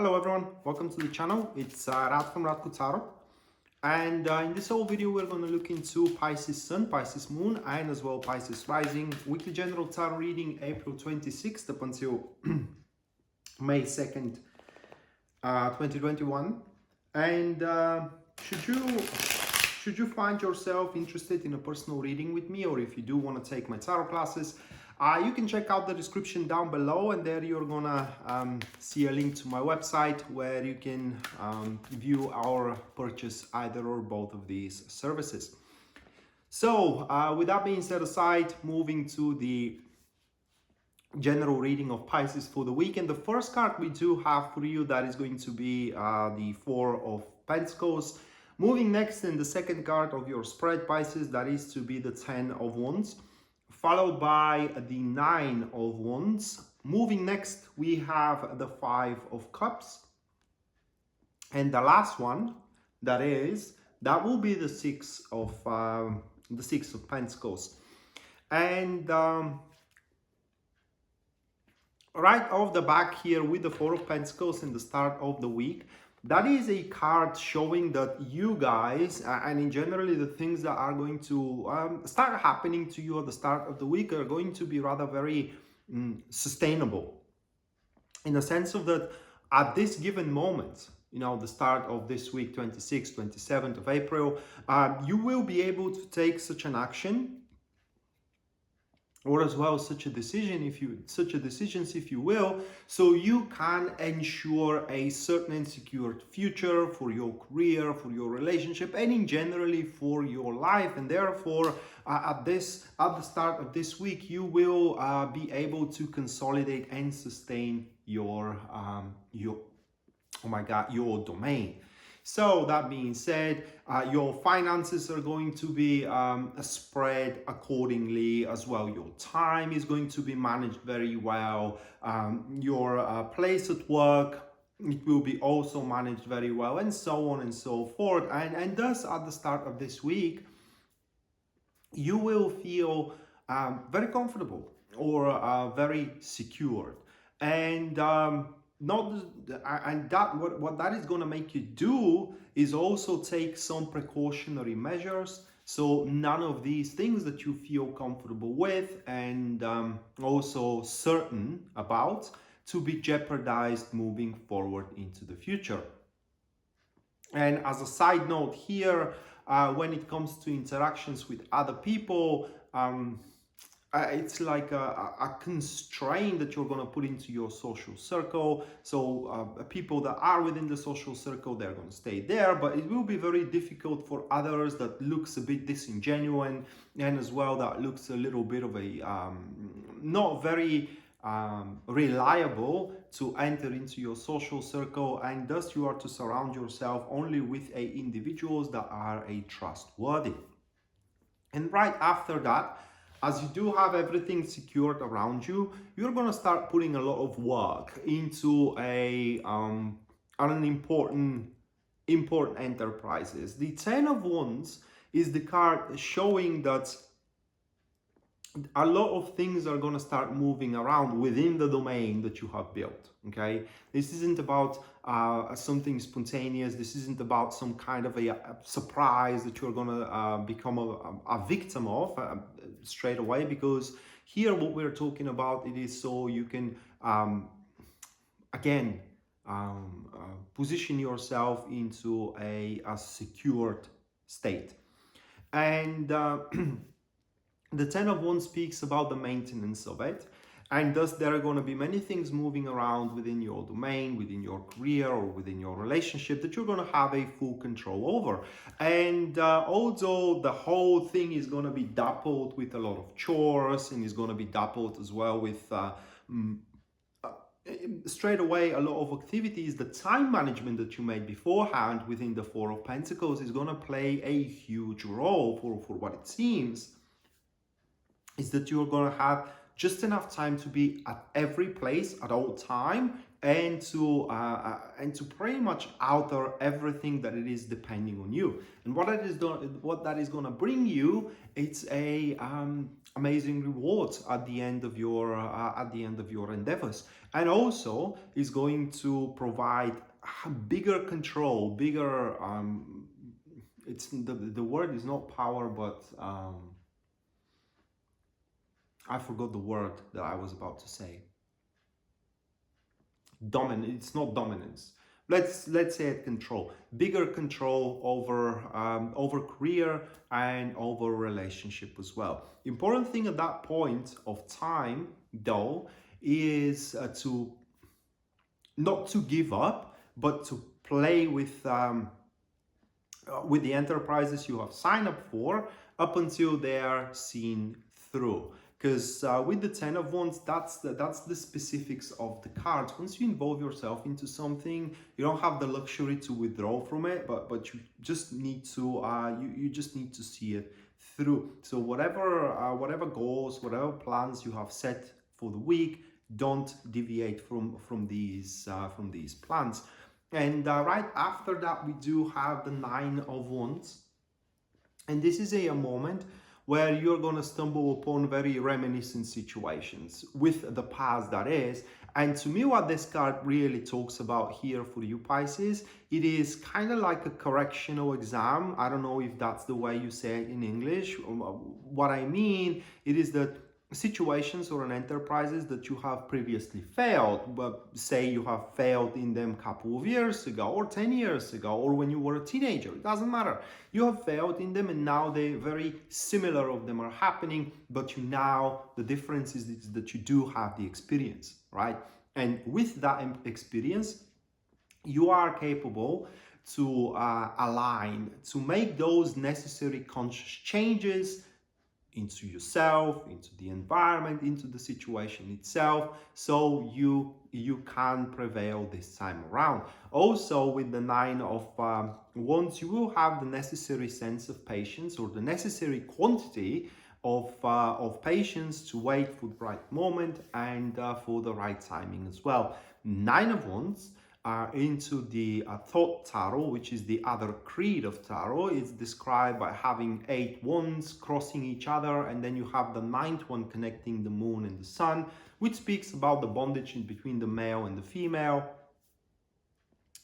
Hello everyone, welcome to the channel. It's Radko from Radko, and in this whole video we're going to look into Pisces Sun, Pisces Moon, and as well Pisces Rising. Weekly General Tarot reading April 26th up until May 2nd, 2021. And should you find yourself interested in a personal reading with me, or if you do want to take my tarot classes, you can check out the description down below, and there you're gonna see a link to my website where you can view or purchase either or both of these services. So with that being set aside, moving to the general reading of Pisces for the week, and the first card we do have for you, that is going to be the Four of Pentacles. Moving next in the second card of your spread, Pisces, that is to be the Ten of Wands, followed by the Nine of Wands. Moving next, we have the Five of Cups. And the last one, that will be the Six of Pentacles. And right off the back here with the Four of Pentacles in the start of the week, that is a card showing that you guys, and in generally the things that are going to start happening to you at the start of the week are going to be rather very sustainable. In the sense of that at this given moment, you know, the start of this week, 26th, 27th of April, you will be able to take such an action, or as well such a decision, if you will, so you can ensure a certain and secured future for your career, for your relationship, and in generally for your life. And therefore at the start of this week, you will be able to consolidate and sustain your domain. So that being said, your finances are going to be spread accordingly as well. Your time is going to be managed very well. Your place at work, it will be also managed very well, and so on and so forth. And thus at the start of this week, you will feel very comfortable or very secured. And what that is going to make you do is also take some precautionary measures, so none of these things that you feel comfortable with and also certain about to be jeopardized moving forward into the future. And as a side note here, when it comes to interactions with other people, it's like a constraint that you're going to put into your social circle. So people that are within the social circle, they're going to stay there, but it will be very difficult for others that looks a bit disingenuous, and as well that looks a little bit of a not very reliable to enter into your social circle. And thus you are to surround yourself only with individuals that are trustworthy. And right after that, as you do have everything secured around you, you're going to start putting a lot of work into an important enterprises. The Ten of Wands is the card showing that a lot of things are going to start moving around within the domain that you have built. Okay, this isn't about something spontaneous. This isn't about some kind of a surprise that you're going to become a victim of straight away, because here what we're talking about, it is so you can position yourself into a secured state. And the Ten of Wands speaks about the maintenance of it, and thus there are going to be many things moving around within your domain, within your career, or within your relationship that you're going to have a full control over. And although the whole thing is going to be dappled with a lot of chores, and is going to be dappled as well with straight away a lot of activities, the time management that you made beforehand within the Four of Pentacles is going to play a huge role. For what it seems is that you're going to have just enough time to be at every place at all time, and to pretty much alter everything that it is depending on you. And what that is going to bring you, it's a amazing rewards at the end of your endeavors, and also is going to provide bigger control, bigger it's the word is not power, but I forgot the word that I was about to say. It's not dominance. Let's say it control, bigger control over over career and over relationship as well. Important thing at that point of time, though, is to not to give up, but to play with the enterprises you have signed up for up until they are seen through. Because with the 10 of Wands, that's the specifics of the cards. Once you involve yourself into something, you don't have the luxury to withdraw from it, but you just need to you just need to see it through. So whatever goals, whatever plans you have set for the week, don't deviate from these plans. And right after that, we do have the 9 of Wands. And this is a moment where you're going to stumble upon very reminiscent situations with the past, that is. And to me, what this card really talks about here for you, Pisces, it is kind of like a correctional exam. I don't know if that's the way you say it in English. What I mean, it is that situations or an enterprises that you have previously failed, but say you have failed in them a couple of years ago or 10 years ago, or when you were a teenager, it doesn't matter. You have failed in them, and now they very similar of them are happening, but you now, the difference is that you do have the experience, right? And with that experience, you are capable to align, to make those necessary conscious changes into yourself, into the environment, into the situation itself, so you can prevail this time around. Also, with the 9 of Wands, you will have the necessary sense of patience, or the necessary quantity of patience to wait for the right moment and for the right timing as well. 9 of Wands into the Thought Tarot, which is the other creed of Tarot. It's described by having 8 wands crossing each other, and then you have the 9th one connecting the moon and the sun, which speaks about the bondage in between the male and the female.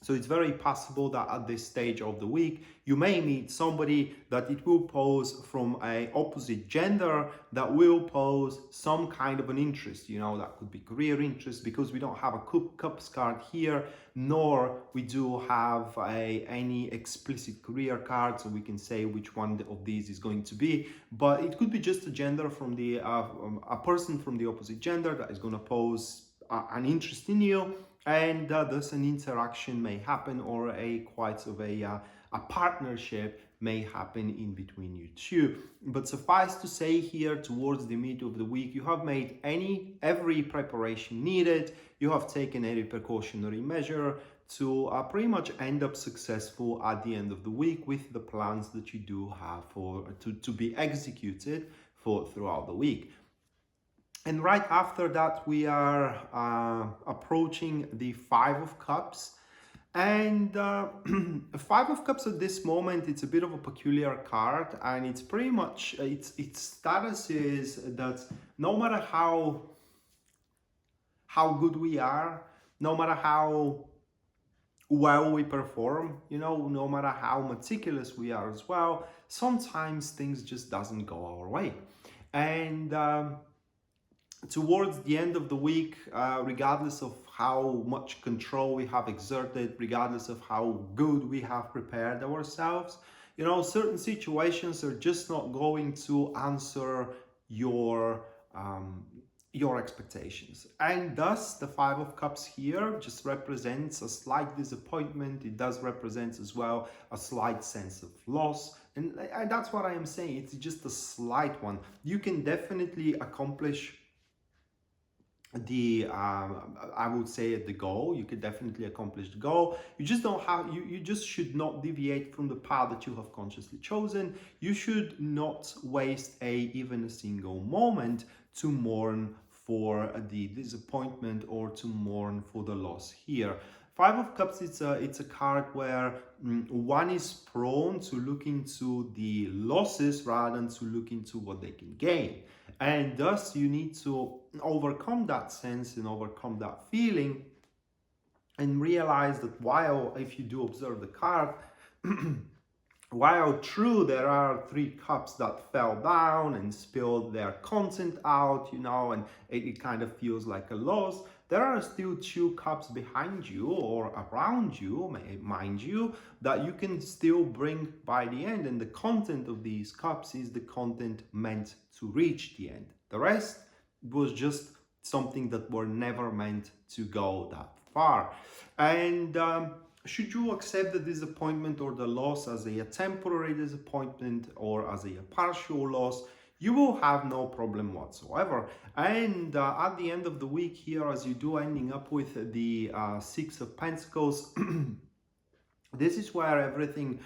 So it's very possible that at this stage of the week, you may meet somebody that it will pose from an opposite gender, that will pose some kind of an interest. You know, that could be career interest, because we don't have a cups card here, nor we do have any explicit career card, so we can say which one of these is going to be. But it could be just a gender from the a person from the opposite gender that is going to pose an interest in you, and thus an interaction may happen, or a partnership may happen in between you two. But suffice to say, here towards the mid of the week, you have made every preparation needed. You have taken every precautionary measure to pretty much end up successful at the end of the week with the plans that you do have to be executed throughout the week. And right after that, we are approaching the 5 of Cups. And 5 of Cups at this moment, it's a bit of a peculiar card, and it's pretty much, its status is that no matter how good we are, no matter how well we perform, you know, no matter how meticulous we are as well, sometimes things just doesn't go our way. And towards the end of the week, regardless of how much control we have exerted, regardless of how good we have prepared ourselves, you know, certain situations are just not going to answer your expectations. And thus, the 5 of Cups here just represents a slight disappointment. It does represent as well a slight sense of loss. And that's what I am saying. It's just a slight one. You can definitely accomplish I would say the goal. You could definitely accomplish the goal. You just don't have, you just should not deviate from the path that you have consciously chosen. You should not waste even a single moment to mourn for the disappointment or to mourn for the loss here. 5 of Cups, it's a card where one is prone to look into the losses rather than to look into what they can gain. And thus you need to overcome that sense and overcome that feeling and realize that while, if you do observe the card, while true there are 3 cups that fell down and spilled their content out, you know, and it kind of feels like a loss, there are still 2 cups behind you or around you, mind you, that you can still bring by the end. And the content of these cups is the content meant to reach the end. The rest was just something that were never meant to go that far. And should you accept the disappointment or the loss as a temporary disappointment or as a partial loss, you will have no problem whatsoever. And at the end of the week here, as you do ending up with the 6 of Pentacles, this is where everything,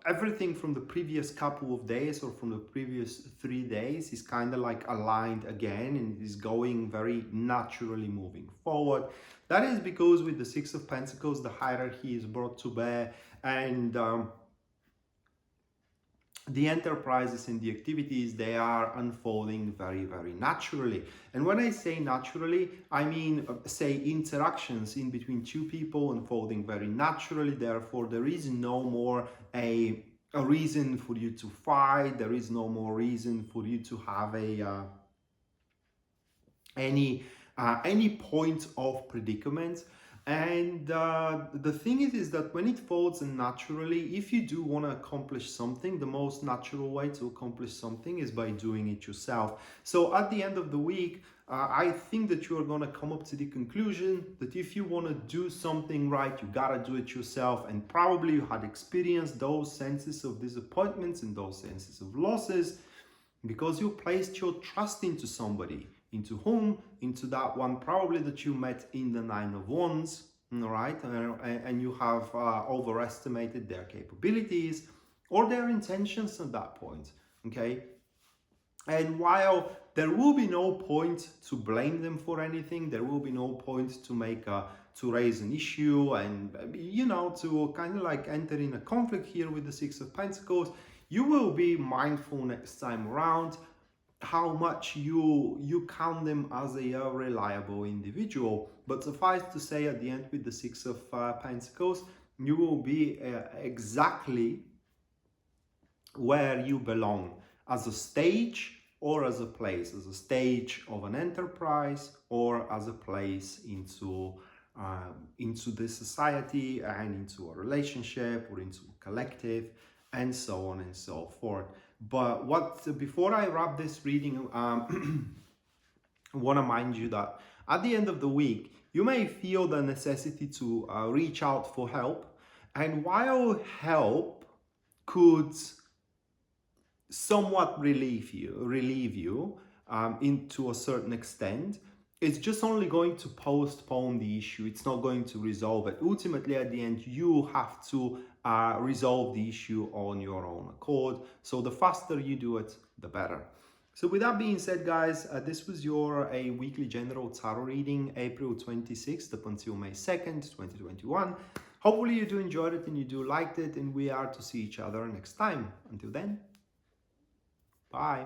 everything from the previous couple of days or from the previous 3 days is kind of like aligned again and is going very naturally moving forward. That is because with the 6 of Pentacles, the hierarchy is brought to bear, and the enterprises and the activities, they are unfolding very, very naturally. And when I say naturally, I mean, say, interactions in between 2 people unfolding very naturally. Therefore, there is no more a reason for you to fight. There is no more reason for you to have any point of predicament. And the thing is that when it folds naturally, if you do want to accomplish something, the most natural way to accomplish something is by doing it yourself. So at the end of the week, I think that you are going to come up to the conclusion that if you want to do something right, you got to do it yourself. And probably you had experienced those senses of disappointments and those senses of losses because you placed your trust into somebody. Into whom? Into that one probably that you met in the 9 of Wands, all right? And you have overestimated their capabilities or their intentions at that point, okay? And while there will be no point to blame them for anything, there will be no point to raise an issue and, you know, to kind of like enter in a conflict here with the 6 of Pentacles, you will be mindful next time around how much you count them as a reliable individual. But suffice to say, at the end with the 6 of Pentacles, you will be exactly where you belong, as a stage or as a place, as a stage of an enterprise or as a place into the society and into a relationship or into a collective, and so on and so forth. But before I wrap this reading, I want to mind you that at the end of the week, you may feel the necessity to reach out for help. And while help could somewhat relieve you into a certain extent, it's just only going to postpone the issue. It's not going to resolve it. Ultimately, at the end, you have to resolve the issue on your own accord. So the faster you do it, the better. So with that being said, guys, this was your weekly general tarot reading, April 26th up until May 2nd, 2021. Hopefully you do enjoy it and you do liked it, and we are to see each other next time. Until then, bye.